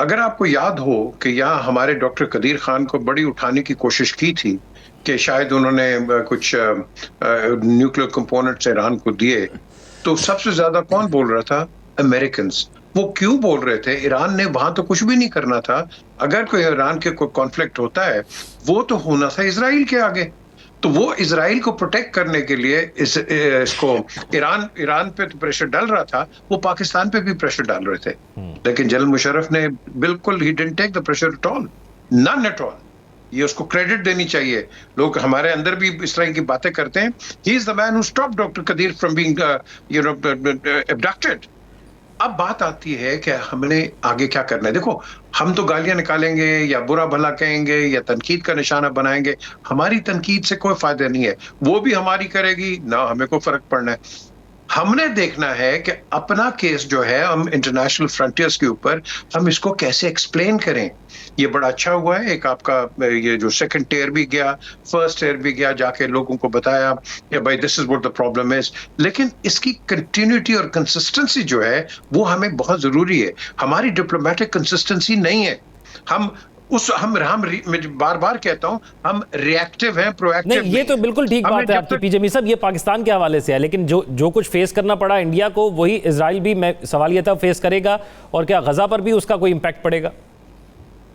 अगर आपको याद हो कि यहाँ हमारे डॉक्टर कदीर खान को बड़ी उठाने की कोशिश की थी कि शायद उन्होंने कुछ न्यूक्लियर कंपोनेंट्स ईरान को दिए, तो सबसे ज्यादा कौन बोल रहा था? अमेरिकन। वो क्यों बोल रहे थे? ईरान ने वहां तो कुछ भी नहीं करना था। अगर कोई ईरान के कोई कॉन्फ्लिक्ट होता है वो तो होना था इजराइल के आगे। तो वो इजराइल को प्रोटेक्ट करने के लिए इसको ईरान पे तो प्रेशर डाल रहा था, वो पाकिस्तान पे भी प्रेशर डाल रहे थे। लेकिन जनरल मुशर्रफ ने बिल्कुल ही didn't take the pressure at all, none at all. ये उसको क्रेडिट देनी चाहिए। लोग हमारे अंदर भी इस तरह की बातें करते हैं। He is the man who stopped doctor Qadeer from being abducted। अब बात आती है कि हमने आगे क्या करना है। देखो, हम तो गालियां निकालेंगे या बुरा भला कहेंगे या तनकीद का निशाना बनाएंगे, हमारी तनकीद से कोई फायदा नहीं है। वो भी हमारी करेगी ना, हमें कोई फर्क पड़ना है। हमने देखना है कि अपना केस जो है, हम इंटरनेशनल फ्रंटियर्स के ऊपर हम इसको कैसे एक्सप्लेन करें। ये बड़ा अच्छा हुआ है, एक आपका ये जो सेकंड टियर भी गया, फर्स्ट टियर भी गया, जाके लोगों को बताया कि भाई this is what the problem is. लेकिन इसकी कंटिन्यूटी और कंसिस्टेंसी जो है वो हमें बहुत जरूरी है। हमारी डिप्लोमेटिक कंसिस्टेंसी नहीं है। हम बार बार कहता हूं, हम रिएक्टिव हैं, प्रोएक्टिव नहीं। ये तो बिल्कुल ठीक बात है आपकी पीजे साहब, ये पाकिस्तान के हवाले से है, लेकिन जो कुछ फेस करना पड़ा इंडिया को, वही इजराइल भी, मैं सवाल ये था, फेस करेगा। और क्या गजा पर भी उसका कोई इंपैक्ट पड़ेगा?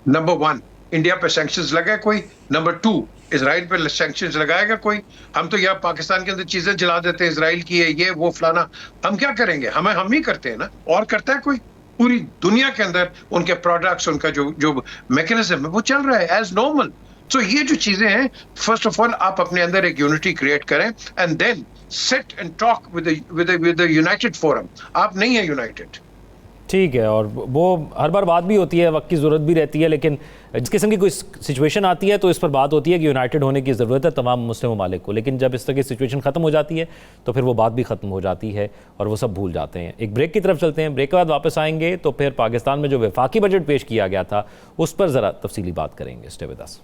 नंबर 1, इंडिया पे सैंक्शंस लगा कोई? नंबर 2, इजराइल पे सैंक्शंस लगाएगा कोई? हम तो यहाँ पाकिस्तान के अंदर चीजें जला देते हैं, इजराइल की है ये वो फलाना। हम क्या करेंगे? हम ही करते हैं ना, और करता है कोई? पूरी दुनिया के अंदर उनके प्रोडक्ट्स, उनका जो मैकेनिज्म है वो चल रहा है एज नॉर्मल। तो ये जो चीजें हैं, फर्स्ट ऑफ ऑल आप अपने अंदर एक यूनिटी क्रिएट करें and then sit and talk with the united forum. आप नहीं है यूनाइटेड, ठीक है, और वो हर बार बात भी होती है, वक्त की ज़रूरत भी रहती है, लेकिन जिस किस्म की कोई सिचुएशन आती है तो इस पर बात होती है कि यूनाइटेड होने की ज़रूरत है तमाम मुस्लिम ममालिक को। लेकिन जब इस तरह की सिचुएशन ख़त्म हो जाती है तो फिर वो बात भी ख़त्म हो जाती है और वो सब भूल जाते हैं। एक ब्रेक की तरफ चलते हैं, ब्रेक के बाद वापस आएंगे तो फिर पाकिस्तान में जो वफाकी बजट पेश किया गया था उस पर ज़रा तफसीली बात करेंगे। Stay with us.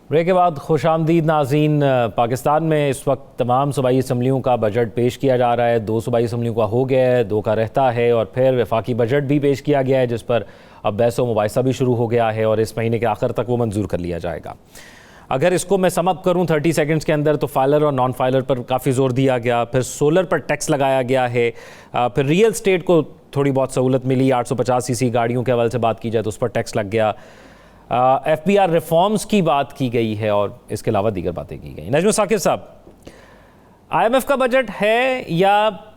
ब्रेक के बाद खुशामदीद नाज़रीन। पाकिस्तान में इस वक्त तमाम सूबाई असम्बलियों का बजट पेश किया जा रहा है। 2 सूबाई असम्बलियों का हो गया है, 2 का रहता है, और फिर वफाकी बजट भी पेश किया गया है जिस पर अब बहस व मुबाहिसा भी शुरू हो गया है और इस महीने के आखिर तक वो मंजूर कर लिया जाएगा। अगर इसको मैं समअप करूं 30 सेकंड्स के अंदर, तो फाइलर और नॉन फाइलर पर काफ़ी जोर दिया गया, फिर सोलर पर टैक्स लगाया गया है, फिर रियल स्टेट को थोड़ी बहुत सहूलत मिली, 850 सीसी गाड़ियों के हवाले से बात की जाए तो उस पर टैक्स लग गया, FBR रिफॉर्म्स की बात की गई है और इसके अलावा दीगर बातें की गई। नजम साकिर साहब, IMF का बजट है या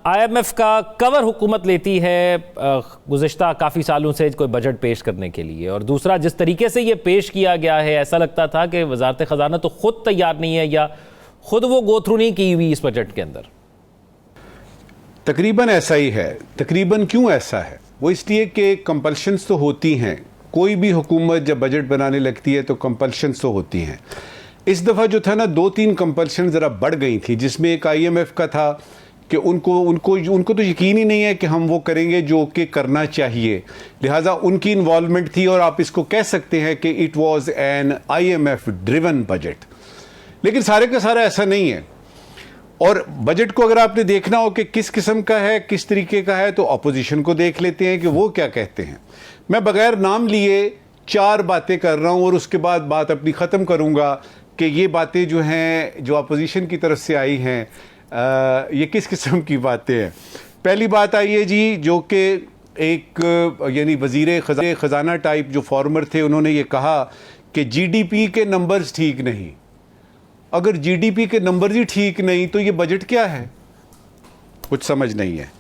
IMF का कवर हुकूमत लेती है गुज़िश्ता काफ़ी सालों से कोई बजट पेश करने के लिए? और दूसरा, जिस तरीके से ये पेश किया गया है ऐसा लगता था कि वजारत ख़जाना तो ख़ुद तैयार नहीं है या ख़ुद वो गो थ्रू नहीं की हुई इस बजट के अंदर। तकरीबन ऐसा ही है। तकरीबन क्यों ऐसा है? वो इसलिए कि कंपल्शंस तो होती हैं। कोई भी हुकूमत जब बजट बनाने लगती है तो कंपल्शंस तो होती हैं। इस दफ़ा जो था ना, 2-3 कंपल्शन ज़रा बढ़ गई थी, जिसमें एक IMF का था कि उनको तो यकीन ही नहीं है कि हम वो करेंगे जो कि करना चाहिए, लिहाजा उनकी इन्वॉल्वमेंट थी और आप इसको कह सकते हैं कि it was an IMF driven budget. लेकिन सारे का सारा ऐसा नहीं है। और बजट को अगर आपने देखना हो कि किस किस्म का है, किस तरीके का है, तो अपोजिशन को देख लेते हैं कि वो क्या कहते हैं। मैं बगैर नाम लिए 4 बातें कर रहा हूं और उसके बाद बात अपनी ख़त्म करूंगा कि ये बातें जो हैं, जो अपोजिशन की तरफ से आई हैं, ये किस किस्म की बातें हैं। पहली बात आई है जी, जो कि एक यानी वज़ीर ख़जाना टाइप जो फॉर्मर थे, उन्होंने ये कहा कि GDP के नंबर्स ठीक नहीं। अगर GDP के नंबर ही ठीक नहीं तो ये बजट क्या है? कुछ समझ नहीं है।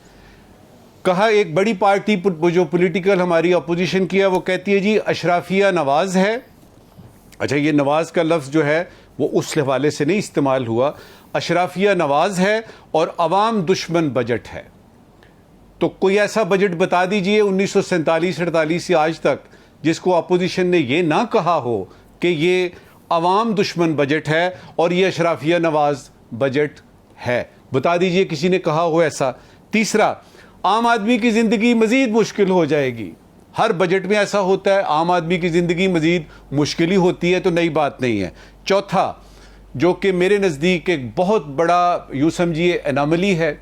कहा एक बड़ी पार्टी जो पॉलिटिकल हमारी अपोजिशन की है, वो कहती है जी अशराफिया नवाज है। अच्छा, ये नवाज का लफ्ज़ जो है वो उस हवाले से नहीं इस्तेमाल हुआ, अशराफिया नवाज है और अवाम दुश्मन बजट है। तो कोई ऐसा बजट बता दीजिए 1947-48 से आज तक जिसको अपोजिशन ने ये ना कहा हो कि ये अवाम दुश्मन बजट है और ये अशराफिया नवाज बजट है। बता दीजिए किसी ने कहा हो ऐसा। तीसरा, आम आदमी की ज़िंदगी मज़ीद मुश्किल हो जाएगी। हर बजट में ऐसा होता है, आम आदमी की ज़िंदगी मज़ीद मुश्किल ही होती है, तो नई बात नहीं है। चौथा, जो कि मेरे नज़दीक एक बहुत बड़ा, यूँ समझिए, एनामली है,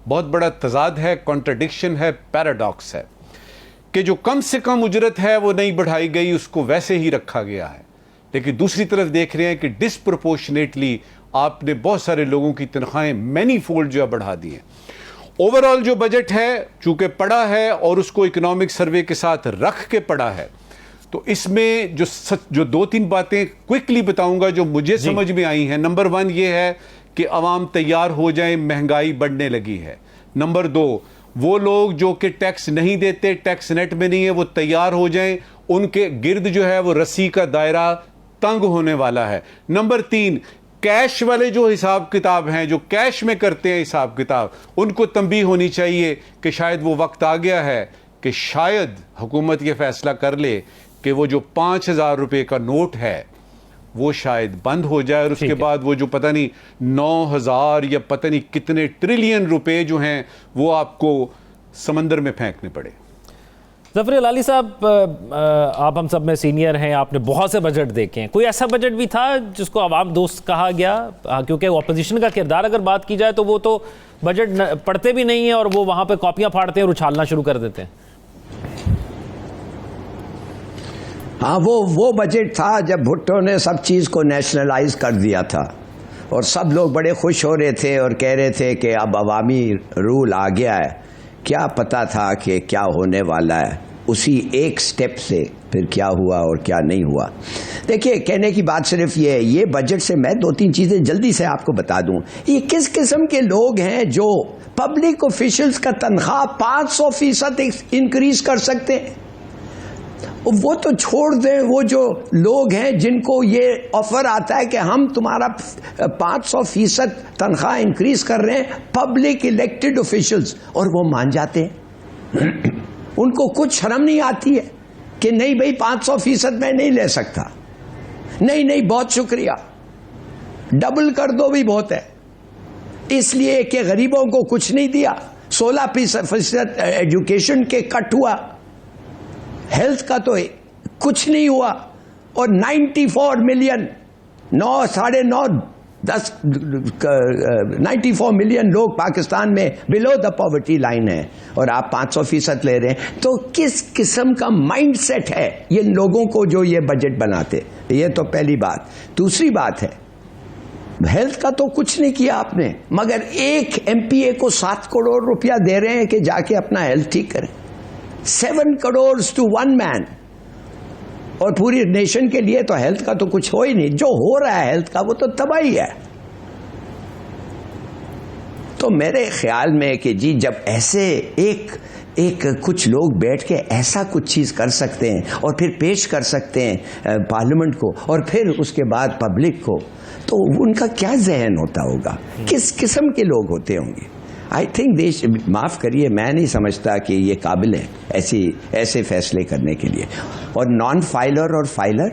बहुत बड़ा तजाद है, कॉन्ट्रडिक्शन है, पैराडॉक्स है, कि जो कम से कम उजरत है वो नहीं बढ़ाई गई, उसको वैसे ही रखा गया है। लेकिन दूसरी तरफ देख रहे हैं कि डिसप्रोपोर्शनेटली आपने बहुत सारे लोगों की तनख्वाहें मैनी फोल्ड जो है बढ़ा दी हैं। ओवरऑल जो बजट है, चूंकि पड़ा है और उसको इकोनॉमिक सर्वे के साथ रख के पड़ा है, तो इसमें जो 2-3 बातें क्विकली बताऊंगा जो मुझे समझ में आई हैं। नंबर 1 ये है कि अवाम तैयार हो जाए, महंगाई बढ़ने लगी है। नंबर 2, वो लोग जो कि टैक्स नहीं देते, टैक्स नेट में नहीं है, वो तैयार हो जाएं, उनके गिर्द जो है वो रस्सी का दायरा तंग होने वाला है। नंबर 3, कैश वाले जो हिसाब किताब हैं, जो कैश में करते हैं हिसाब किताब, उनको तंबीह होनी चाहिए कि शायद वो वक्त आ गया है कि शायद हुकूमत ये फैसला कर ले कि वो जो 5,000 रुपये का नोट है वो शायद बंद हो जाए, और उसके बाद वो जो पता नहीं 9,000 या पता नहीं कितने ट्रिलियन रुपए जो हैं वो आपको समंदर में फेंकने पड़े। ज़फ़र अलाली साहब, आप हम सब में सीनियर हैं, आपने बहुत से बजट देखे हैं, कोई ऐसा बजट भी था जिसको आवाम दोस्त कहा गया? क्योंकि अपोजिशन का किरदार अगर बात की जाए तो वो तो बजट पढ़ते भी नहीं है और वो वहाँ पे कॉपियाँ फाड़ते हैं और उछालना शुरू कर देते हैं। हाँ, वो बजट था जब भुट्टो ने सब चीज़ को नेशनलाइज कर दिया था और सब लोग बड़े खुश हो रहे थे और कह रहे थे कि अब अवामी रूल आ गया है। क्या पता था कि क्या होने वाला है। उसी एक स्टेप से फिर क्या हुआ और क्या नहीं हुआ। देखिए, कहने की बात सिर्फ ये है, ये बजट से मैं 2-3 चीज़ें जल्दी से आपको बता दूं। ये किस किस्म के लोग हैं जो पब्लिक ऑफिशियल्स का तनख्वाह 500% इंक्रीज कर सकते हैं? वो तो छोड़ दें, वो जो लोग हैं जिनको ये ऑफर आता है कि हम तुम्हारा 500% तनख्वाह इंक्रीज कर रहे हैं, पब्लिक इलेक्टेड ऑफिशियल्स, और वो मान जाते हैं। उनको कुछ शर्म नहीं आती है कि नहीं भाई 500% मैं नहीं ले सकता, नहीं बहुत शुक्रिया, डबल कर दो भी बहुत है, इसलिए कि गरीबों को कुछ नहीं दिया। 16% एजुकेशन के कट हुआ, हेल्थ का तो कुछ नहीं हुआ, और 94 मिलियन 94 मिलियन लोग पाकिस्तान में बिलो द पॉवर्टी लाइन है और आप 500% ले रहे हैं। तो किस किस्म का माइंडसेट है ये लोगों को जो ये बजट बनाते? ये तो पहली बात। दूसरी बात है, हेल्थ का तो कुछ नहीं किया आपने, मगर एक एमपीए को 7 करोड़ रुपया दे रहे हैं कि जाके अपना हेल्थ ठीक करें। 7 करोड़ टू 1 मैन, और पूरी नेशन के लिए तो हेल्थ का तो कुछ हो ही नहीं। जो हो रहा है हेल्थ का वो तो तबाही है। तो मेरे ख्याल में कि जी जब ऐसे एक कुछ लोग बैठ के ऐसा कुछ चीज कर सकते हैं और फिर पेश कर सकते हैं पार्लियामेंट को और फिर उसके बाद पब्लिक को, तो उनका क्या जहन होता होगा, किस किस्म के लोग होते होंगे। आई थिंक देश, माफ करिए, मैं नहीं समझता कि ये काबिल है ऐसे फैसले करने के लिए। और नॉन फाइलर और फाइलर,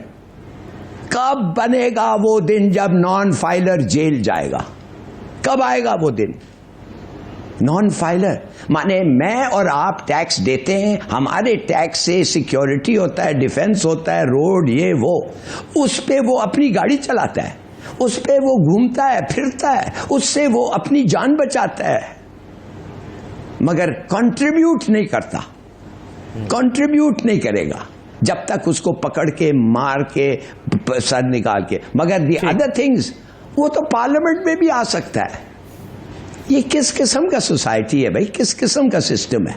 कब बनेगा वो दिन जब नॉन फाइलर जेल जाएगा? कब आएगा वो दिन? नॉन फाइलर माने मैं और आप टैक्स देते हैं, हमारे टैक्स से सिक्योरिटी होता है, डिफेंस होता है, रोड ये वो, उस पे वो अपनी गाड़ी चलाता है, उस पे वो घूमता है फिरता है, उससे वो अपनी जान बचाता है, मगर कंट्रीब्यूट नहीं करता, कंट्रीब्यूट नहीं करेगा जब तक उसको पकड़ के मार के सर निकाल के। मगर दी अदर थिंग्स वो तो पार्लियामेंट में भी आ सकता है। ये किस किस्म का सोसाइटी है भाई, किस किस्म का सिस्टम है?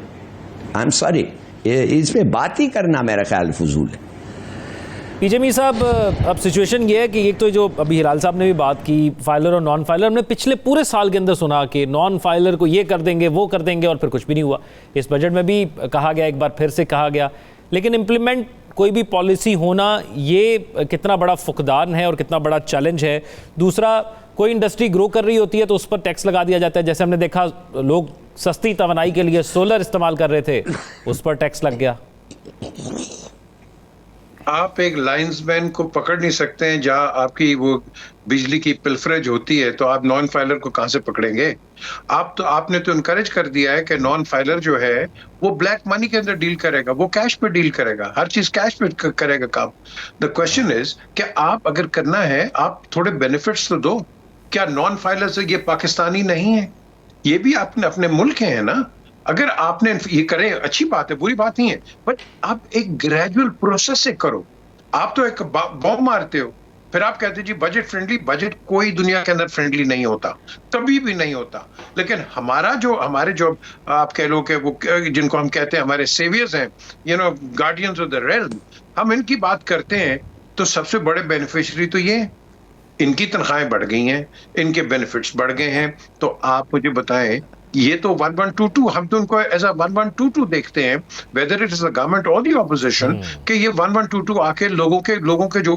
आई एम सॉरी, इसमें बात ही करना मेरा ख्याल फजूल है। पीजे मीर साहब, अब सिचुएशन ये है कि एक तो जो अभी हिलाल साहब ने भी बात की फाइलर और नॉन फाइलर, हमने पिछले पूरे साल के अंदर सुना कि नॉन फाइलर को ये कर देंगे वो कर देंगे और फिर कुछ भी नहीं हुआ। इस बजट में भी कहा गया, एक बार फिर से कहा गया, लेकिन इम्प्लीमेंट कोई भी पॉलिसी होना ये कितना बड़ा फुकदान है और कितना बड़ा चैलेंज है। दूसरा, कोई इंडस्ट्री ग्रो कर रही होती है तो उस पर टैक्स लगा दिया जाता है। जैसे हमने देखा लोग सस्ती तवानाई के लिए सोलर इस्तेमाल कर रहे थे, उस पर टैक्स लग गया। आप एक लाइंसमैन को पकड़ नहीं सकते हैं जहां आपकी वो बिजली की पिलफरेज होती है, तो आप नॉन फाइलर को कहां से पकड़ेंगे? आपने तो इनकरेज कर दिया है कि नॉन फाइलर जो है वो ब्लैक मनी के अंदर डील करेगा, वो कैश पे डील करेगा, हर चीज कैश पे करेगा काम। द क्वेश्चन इज कि आप अगर करना है, आप थोड़े बेनिफिट्स तो दो। क्या नॉन फाइलर से ये पाकिस्तानी नहीं है? ये भी अपने मुल्क हैं ना। अगर आपने ये करें, अच्छी बात है, बुरी बात नहीं है, बट आप एक ग्रेजुअल प्रोसेस से करो। आप तो एक बॉम्ब मारते हो, फिर आप कहते जी बजट फ्रेंडली। बजट कोई दुनिया के अंदर फ्रेंडली नहीं होता, कभी भी नहीं होता। लेकिन हमारे जो आप कह लो कि वो जिनको हम कहते हैं हमारे सेवियर्स हैं, गार्डियंस ऑफ द रेल्म, हम इनकी बात करते हैं तो सबसे बड़े बेनिफिशियरी तो ये, इनकी तनख्वाहें बढ़ गई हैं, इनके बेनिफिट्स बढ़ गए हैं। तो आप मुझे बताएं, ये तो 1122, हम तो उनको एज अ 1122 देखते हैं, whether it is the government और द ऑपोजिशन, कि ये 1122 आके लोगों के जो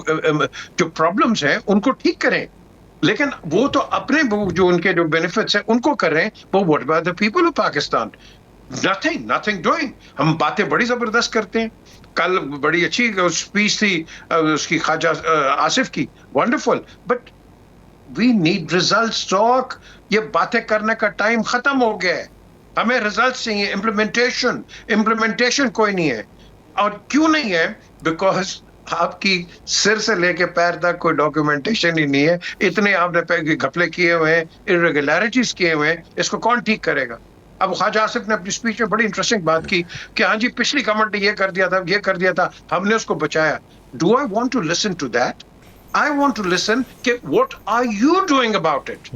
प्रॉब्लम्स हैं उनको ठीक करें। लेकिन वो तो अपने जो उनके जो बेनिफिट्स हैं उनको कर रहे हैं, वो what about the people of Pakistan? Nothing doing. हम बातें बड़ी जबरदस्त करते हैं। कल बड़ी अच्छी स्पीच थी उसकी ख्वाजा आसिफ की, wonderful, but we need results talk. ये बातें करने का टाइम खत्म हो गया है, हमें रिजल्ट्स चाहिए, इम्प्लीमेंटेशन कोई नहीं है। और क्यों नहीं है? बिकॉज आपकी सिर से लेके पैर तक कोई डॉक्यूमेंटेशन ही नहीं है। इतने आपने घपले किए हुए हैं, इरेगुलरिटीज किए हुए हैं, इसको कौन ठीक करेगा? अब ख्वाजा आसिफ ने अपनी स्पीच में बड़ी इंटरेस्टिंग बात की कि हाँ जी पिछली गवर्नमेंट ने ये कर दिया था, हमने उसको बचाया। Do I want to listen to that? I want to listen कि what are you doing about it?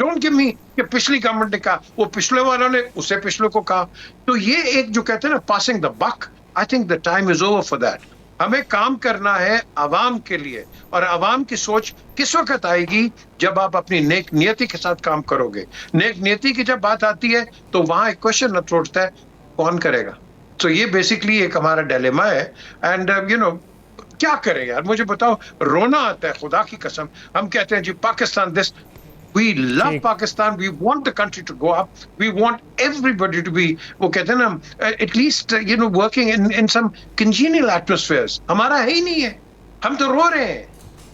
Don't give me कि पिछली गवर्नमेंट ने कहा, वो पिछले वालों ने उसे पिछले को कहा। तो ये एक जो कहते हैं ना passing the buck, I think the time is over for that. हमें काम करना है अवाम के लिए, और अवाम की सोच किस वक्त आएगी? जब आप अपनी नेक नियति के साथ काम करोगे। नेक नियति की जब बात आती है तो वहां एक क्वेश्चन उठता है, कौन करेगा? तो ये बेसिकली एक हमारा डिलेमा है। एंड क्या करें यार, मुझे बताओ, रोना आता है खुदा की कसम। हम कहते हैं जी Pakistan this, we love Pakistan, we want the country to go up, we want everybody to be, वो कहते हैं ना, at least working in some congenial atmospheres. हमारा है ही नहीं है, हम तो रो रहे हैं।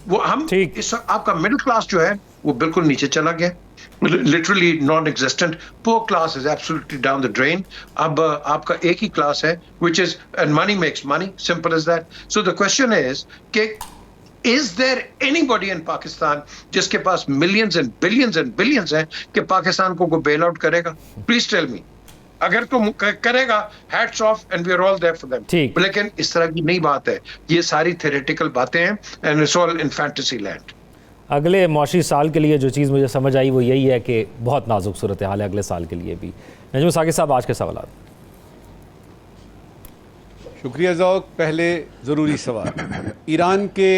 वो हम इस आपका मिडिल क्लास जो है वो बिल्कुल नीचे चला गया, literally non existent. Poor class is absolutely down the drain. अब आपका एक ही क्लास है which is, and money makes money, simple as that. So the question is कि is there anybody in Pakistan जिसके पास मिलियंस एंड बिलियंस हैं कि पाकिस्तान को बेल आउट करेगा? Please tell me. अगर तुम करेगा, hats off, and we are all there for them. लेकिन इस तरह की नई बात है, ये सारी थ्योरेटिकल बातें हैं and it's all in fantasy land. अगले मौशी साल के लिए जो चीज़ मुझे समझ आई वो यही है कि बहुत नाजुक सूरत हाल है अगले साल के लिए भी। नजम साकिब साहब, आज के सवाल। शुक्रिया ज़ौक। पहले ज़रूरी सवाल, ईरान के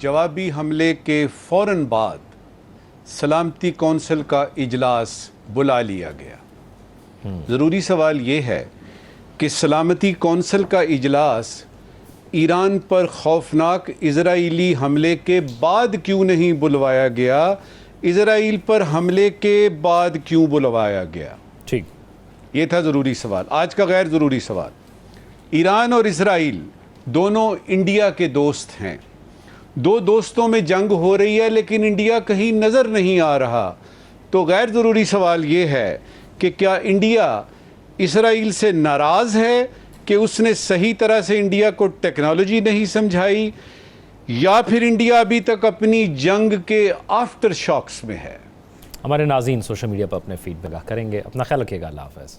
जवाबी हमले के फ़ौरन बाद सलामती कौंसिल का इजलास बुला लिया गया। ज़रूरी सवाल ये है कि सलामती कौंसिल का इजलास ईरान पर खौफनाक इजराइली हमले के बाद क्यों नहीं बुलवाया गया? इजराइल पर हमले के बाद क्यों बुलवाया गया? ठीक, ये था ज़रूरी सवाल। आज का गैर ज़रूरी सवाल, ईरान और इजराइल दोनों इंडिया के दोस्त हैं। दो दोस्तों में जंग हो रही है लेकिन इंडिया कहीं नज़र नहीं आ रहा। तो गैर ज़रूरी सवाल ये है कि क्या इंडिया इजराइल से नाराज़ है कि उसने सही तरह से इंडिया को टेक्नोलॉजी नहीं समझाई, या फिर इंडिया अभी तक अपनी जंग के आफ्टर शॉक्स में है? हमारे नाज़रीन सोशल मीडिया पर अपने फीडबैक करेंगे। अपना ख्याल रखिएगा। अल्लाह हाफ़िज़।